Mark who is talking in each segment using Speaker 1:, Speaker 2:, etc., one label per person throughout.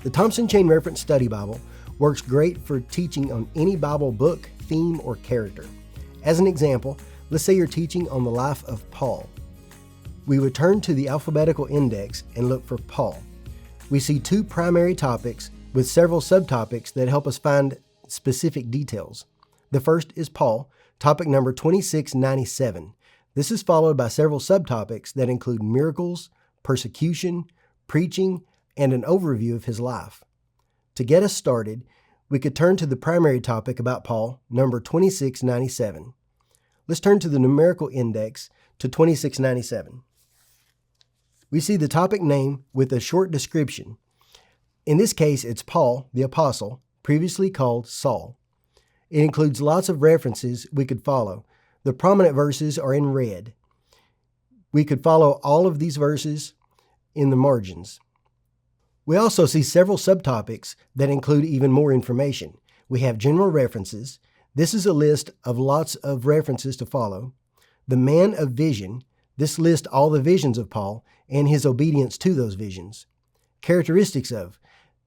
Speaker 1: The Thompson Chain-Reference Study Bible works great for teaching on any Bible book, theme, or character. As an example, let's say you're teaching on the life of Paul. We would turn to the alphabetical index and look for Paul. We see two primary topics with several subtopics that help us find specific details. The first is Paul, topic number 2697. This is followed by several subtopics that include miracles, persecution, preaching, and an overview of his life. To get us started, we could turn to the primary topic about Paul, number 2697. Let's turn to the numerical index to 2697. We see the topic name with a short description. In this case, it's Paul, the apostle, previously called Saul. It includes lots of references we could follow. The prominent verses are in red. We could follow all of these verses in the margins. We also see several subtopics that include even more information. We have general references. This is a list of lots of references to follow. The man of vision. This lists all the visions of Paul and his obedience to those visions. Characteristics of.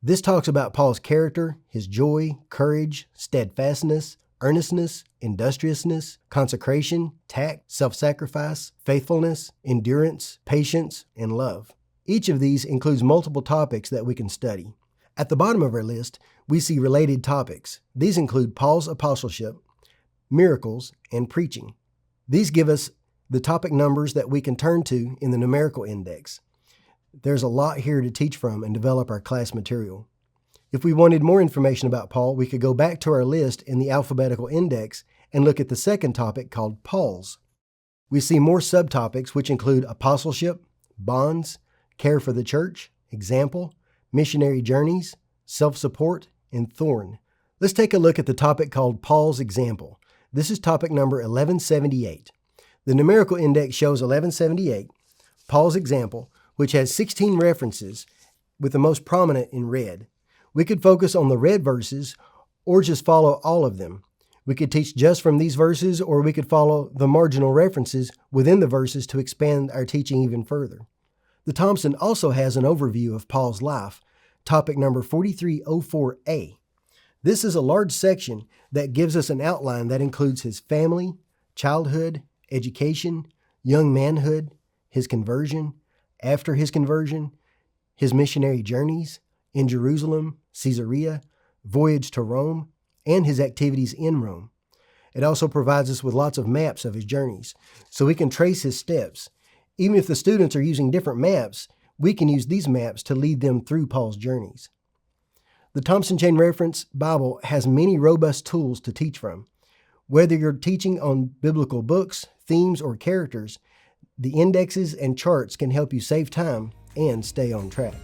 Speaker 1: This talks about Paul's character, his joy, courage, steadfastness, earnestness, industriousness, consecration, tact, self-sacrifice, faithfulness, endurance, patience, and love. Each of these includes multiple topics that we can study. At the bottom of our list, we see related topics. These include Paul's apostleship, miracles, and preaching. These give us the topic numbers that we can turn to in the numerical index. There's a lot here to teach from and develop our class material. If we wanted more information about Paul, we could go back to our list in the alphabetical index and look at the second topic called Paul's. We see more subtopics which include apostleship, bonds, care for the church, example, missionary journeys, self-support, and thorn. Let's take a look at the topic called Paul's example. This is topic number 1178. The numerical index shows 1178, Paul's example, which has 16 references, with the most prominent in red. We could focus on the red verses or just follow all of them. We could teach just from these verses, or we could follow the marginal references within the verses to expand our teaching even further. The Thompson also has an overview of Paul's life, topic number 4304A. This is a large section that gives us an outline that includes his family, childhood, education, young manhood, his conversion, after his conversion, his missionary journeys in Jerusalem, Caesarea, voyage to Rome, and his activities in Rome. It also provides us with lots of maps of his journeys, so we can trace his steps. Even if the students are using different maps, we can use these maps to lead them through Paul's journeys. The Thompson Chain-Reference Bible has many robust tools to teach from. Whether you're teaching on biblical books, themes, or characters, the indexes and charts can help you save time and stay on track.